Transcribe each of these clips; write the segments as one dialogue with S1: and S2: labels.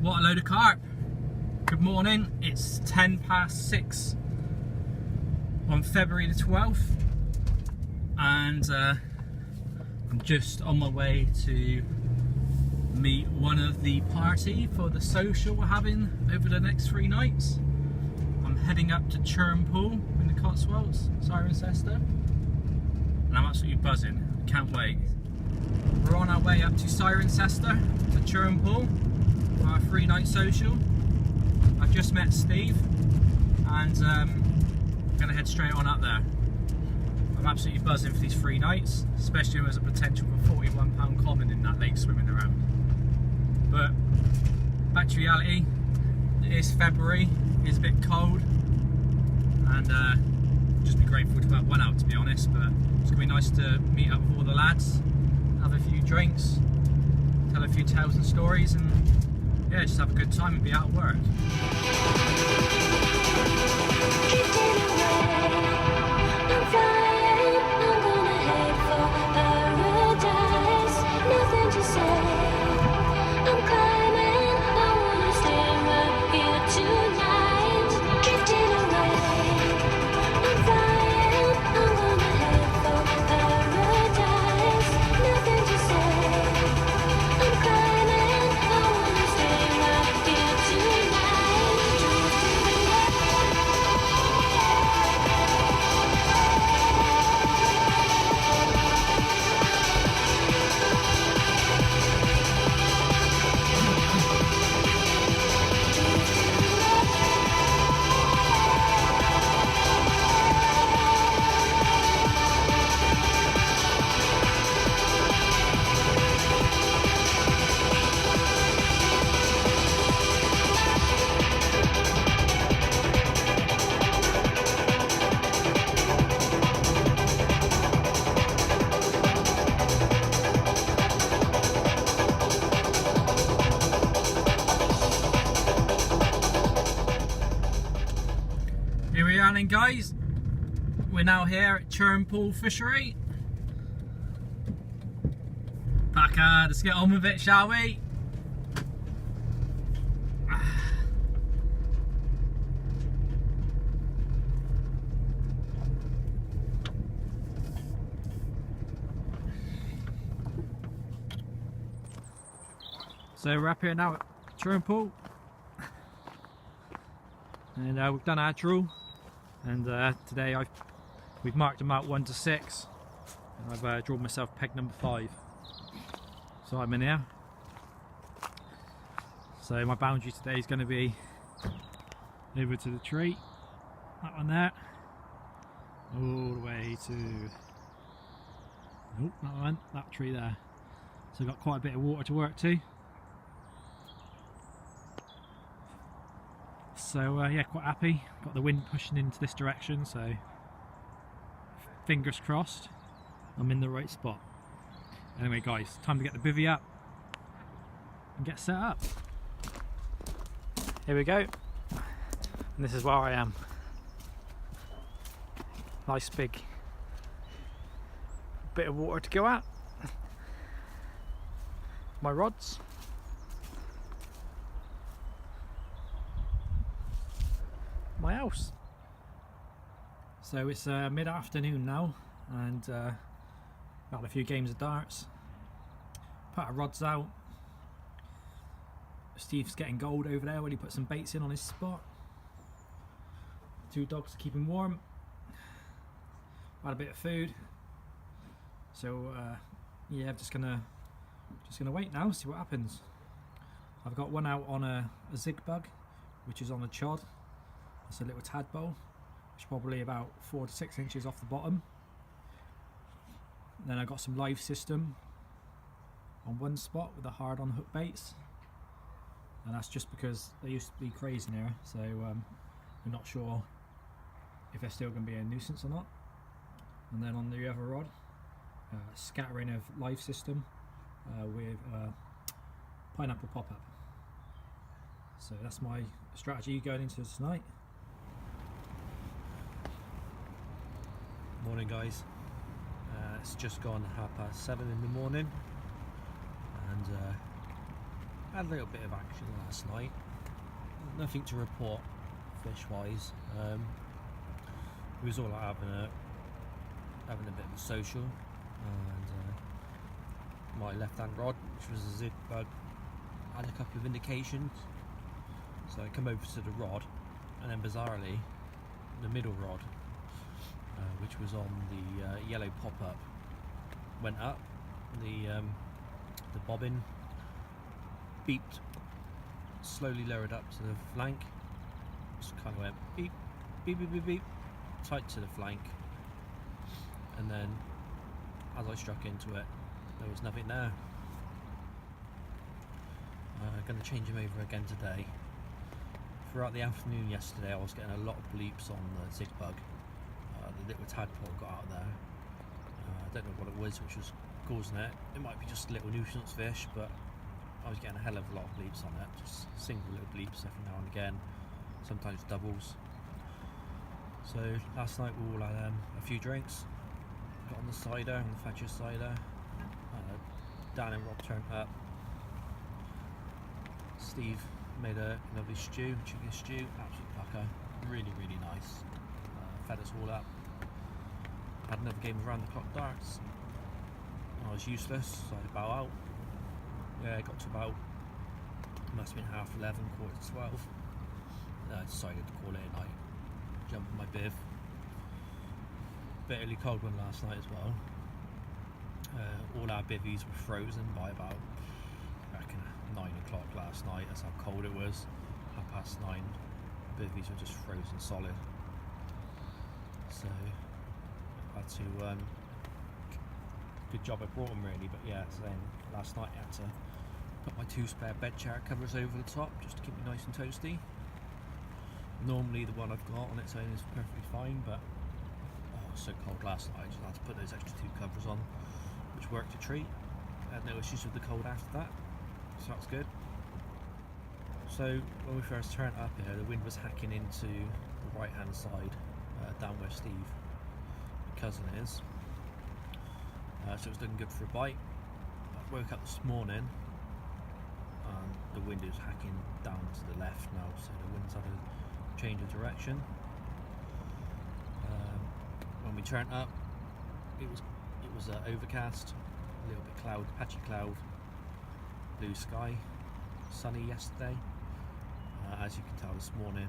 S1: What a load of carp. Good morning, it's 6 on February the 12th and I'm just on my way to meet one of the party for the social we're having over the next 3 nights. I'm heading up to Churn Pool in the Cotswolds, Cirencester, and I'm absolutely buzzing, can't wait. We're on our way up to Cirencester, to Churn Pool, for our 3-night social. I've just met Steve and I'm going to head straight on up there. I'm absolutely buzzing for these 3 nights, especially when there's a potential for £41 common in that lake swimming around. But back to reality, it is February, it's a bit cold, and just be grateful to have one out, to be honest. But it's going to be nice to meet up with all the lads, have a few drinks, tell a few tales and stories, and yeah, just have a good time and be out of work. Here we are then, guys. We're now here at Churn Pool Fishery. Packer, let's get on with it, shall we? So we're up here now at Churn Pool, and we've done our drill, and today we've marked them out 1 to 6, and I've drawn myself peg number 5. So I'm in here. So my boundary today is going to be over to the tree, that one there, all the way to, nope, not that one, that tree there. So I've got quite a bit of water to work to. So yeah, quite happy. Got the wind pushing into this direction, so fingers crossed I'm in the right spot. Anyway guys, time to get the bivvy up and get set up. Here we go, and this is where I am. Nice big bit of water to go at. My rods. My house. So it's mid-afternoon now, and had a few games of darts, put our rods out. Steve's getting gold over there when he put some baits in on his spot. 2 dogs to keep him warm. Had a bit of food, so yeah, I'm just gonna wait now, see what happens. I've got one out on a zig bug, which is on a chod. It's a little tadpole, which is probably about 4 to 6 inches off the bottom. And then I got some live system on one spot with the hard on hook baits, and that's just because they used to be crazy in here, so we're not sure if they're still going to be a nuisance or not. And then on the other rod, scattering of live system with pineapple pop-up. So that's my strategy going into tonight.
S2: Morning guys, it's just gone 7:30 in the morning, and had a little bit of action last night. Nothing to report fish-wise. We was all out having a bit of a social, and my left-hand rod, which was a zig bug, had a couple of indications. So I come over to the rod, and then bizarrely, the middle rod, which was on the yellow pop-up, went up. The bobbin beeped, slowly lowered up to the flank. Just kind of went beep, beep, beep, beep, beep, tight to the flank, and then as I struck into it, there was nothing there. Going to change him over again today. Throughout the afternoon yesterday, I was getting a lot of bleeps on the zig bug. The little tadpole got out there. I don't know what it was which was causing it. It might be just a little nuisance fish, but I was getting a hell of a lot of bleeps on it. Just single little bleeps every now and again, sometimes doubles. So last night we all had a few drinks. Got on the cider, on the Thatcher cider. Dan and Rob turned up. Steve made a lovely stew, chicken stew, absolute pucker, really nice. Fed us all up. Had another game of round the clock darts. I was useless, so I had to bow out. Yeah, I got to about, must have been 11:30, 11:45. I decided to call it a night. Jumped in my biv. Bitterly cold one last night as well. All our bivvies were frozen by about, I reckon, 9 o'clock last night. That's how cold it was. 9:30, bivvies were just frozen solid. So I had to, good job I brought them really, but yeah, so then last night I had to put my 2 spare bed chair covers over the top just to keep me nice and toasty. Normally the one I've got on its own is perfectly fine, but oh, it was so cold last night I just had to put those extra 2 covers on, which worked a treat. I had no issues with the cold after that, so that's good. So when we first turned up here, the wind was hacking into the right hand side, down where Steve, my cousin, is. So it was looking good for a bite. I woke up this morning and the wind is hacking down to the left now, so the wind's had a change of direction. When we turned up, it was overcast, a little bit patchy cloud, blue sky, sunny yesterday. As you can tell this morning,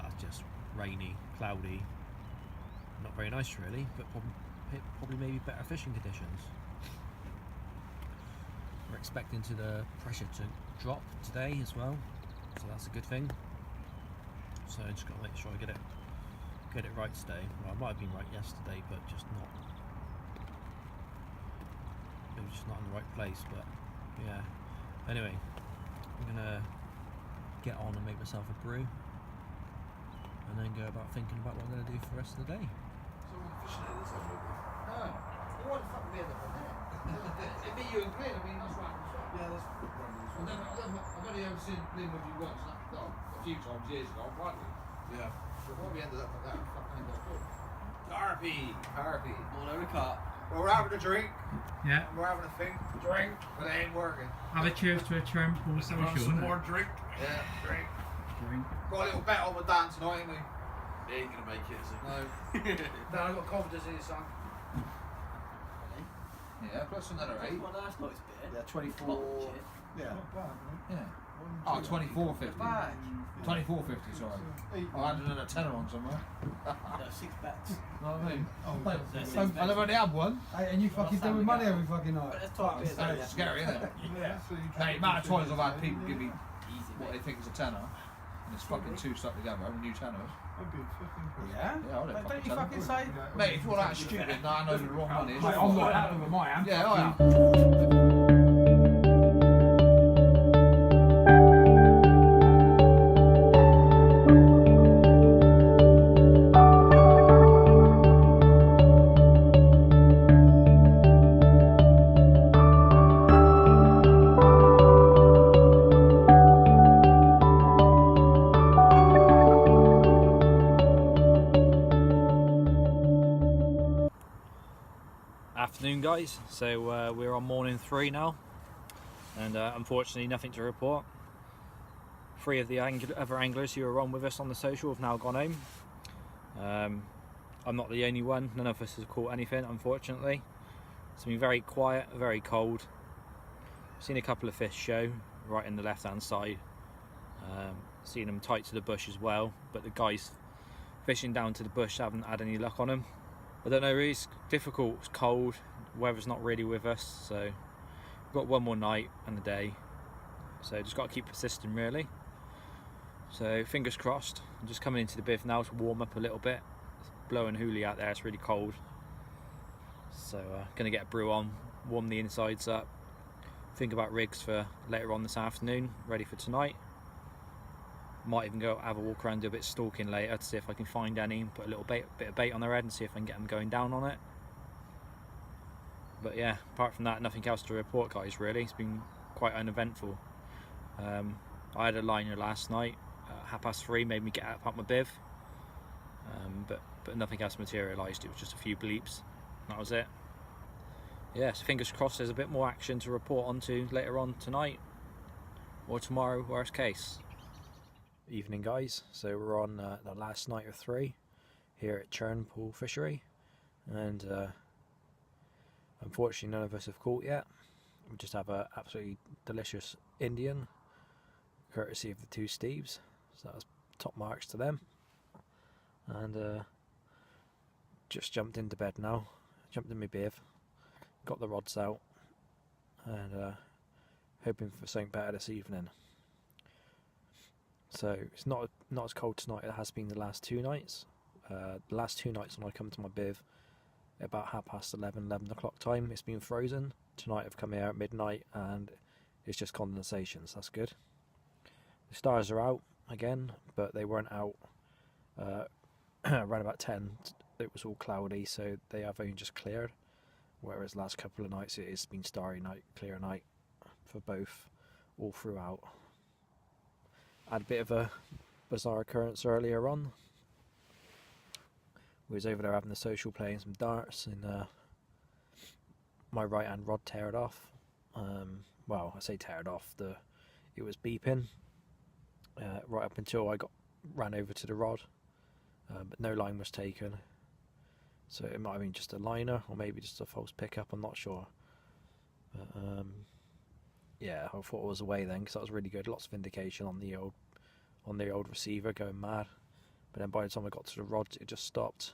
S2: that's just rainy, cloudy, not very nice really, but probably maybe better fishing conditions. We're expecting the pressure to drop today as well, so that's a good thing. So I just got to make sure I get it right today. Well, I might have been right yesterday, but just not. It was just not in the right place. But yeah. Anyway, I'm gonna get on and make myself a brew, and then go about thinking about what I'm gonna do for the rest of the day.
S3: What the fuck beer that one there? It'd be you and Glenn, I mean, that's right. Yeah, that's I've only ever seen Glenn with you once, a few times years ago, quite yeah. So why we ended up like that, fucking ended up good. Carpy.
S4: All over the Carp.
S3: Well, we're having a drink.
S1: Yeah.
S3: We're having a drink, but it ain't working.
S1: Have a cheers to a Churn Pool social.
S3: Some more drink. Yeah, drink. Got a little bet on with Dan tonight, ain't we?
S4: He ain't gonna make it, is he?
S3: No. Dan, I've got confidence in you, son. Yeah, plus another 8.
S4: Well, that's not his beer.
S3: Yeah, 24.
S4: Yeah.
S3: Not bad, yeah. Oh, 24.50. 24.50, sorry. I had another tenner on somewhere.
S4: No, 6 bets.
S3: Know what I mean?
S4: Oh,
S3: I've only had one.
S5: Hey, and you fucking do with money every fucking night.
S4: But let's talk beers.
S3: It's scary, isn't it?
S5: Yeah.
S3: Hey, the amount of times I've had people give me what they think is a tenner, and it's fucking 2 stuck together, new tenners.
S5: Yeah?
S3: Yeah, I'll
S5: But
S3: fucking
S5: don't you
S3: tenner.
S5: fucking say...
S3: Mate, if you're that stupid, no, I know the wrong money.
S5: Mate, I'm not out of my hand.
S3: Yeah, I am.
S2: Afternoon guys, so we're on morning 3 now.
S1: and unfortunately nothing to report. 3 of the other anglers who were on with us on the social have now gone home. I'm not the only one, none of us has caught anything, unfortunately. It's been very quiet, very cold. I've seen a couple of fish show right in the left hand side. Seen them tight to the bush as well, but the guys fishing down to the bush haven't had any luck on them. I don't know, really, it's difficult, it's cold, weather's not really with us, so we've got one more night and a day, so just got to keep persisting really. So fingers crossed. I'm just coming into the biv now to warm up a little bit. It's blowing hooly out there, it's really cold, so gonna get a brew on, warm the insides up, think about rigs for later on this afternoon, ready for tonight. Might even go have a walk around, do a bit of stalking later to see if I can find any, put a little bit of bait on their head and see if I can get them going down on it. But yeah, apart from that, nothing else to report, guys, really. It's been quite uneventful. I had a liner last night at 3:30, made me get up my biv, but nothing else materialised. It was just a few bleeps, that was it. Yeah, so fingers crossed there's a bit more action to report onto later on tonight or tomorrow, worst case. Evening, guys, so we're on the last night of 3 here at Churn Pool Fishery, and unfortunately none of us have caught yet. We just have a absolutely delicious Indian, courtesy of the 2 Steves, so that was top marks to them. And just jumped into bed now, jumped in my biv, got the rods out, and hoping for something better this evening. So it's not as cold tonight as it has been the last 2 nights. The last 2 nights when I come to my biv at about 11 o'clock time, it's been frozen. Tonight I've come here at midnight and it's just condensation, so that's good. The stars are out again, but they weren't out around about 10. It was all cloudy, so they have only just cleared, whereas the last couple of nights it has been starry night, clear night for both, all throughout. Had a bit of a bizarre occurrence earlier on. We was over there having the social, playing some darts, and my right hand rod teared off. Well, I say teared off, it was beeping right up until I ran over to the rod, but no line was taken. So it might have been just a liner, or maybe just a false pickup, I'm not sure. But yeah, I thought it was away then, because that was really good. Lots of indication on the old receiver going mad. But then by the time I got to the rod, it just stopped.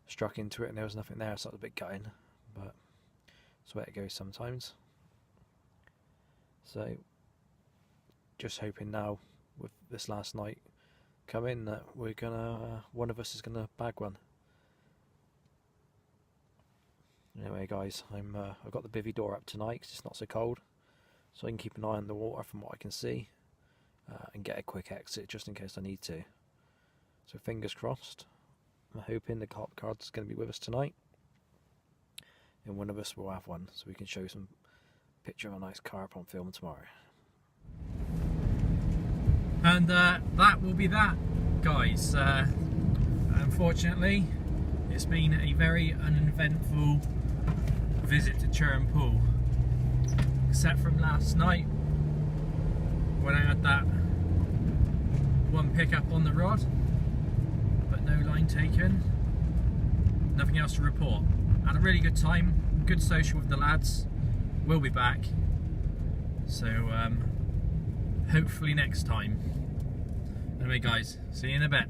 S1: Struck into it and there was nothing there, so that was a bit gutting. But that's the way it goes sometimes. So just hoping now with this last night coming that we're gonna one of us is gonna bag one. Anyway, guys, I've got the bivvy door up tonight because it's not so cold, so I can keep an eye on the water from what I can see, and get a quick exit just in case I need to. So fingers crossed. I'm hoping the Carp card's going to be with us tonight, and one of us will have one, so we can show some picture of a nice carp on film tomorrow. And that will be that, guys. Unfortunately, it's been a very uneventful visit to Churn Pool, except from last night when I had that one pickup on the rod, but no line taken. Nothing else to report. Had a really good time, good social with the lads. We'll be back, so hopefully next time. Anyway, guys, see you in a bit.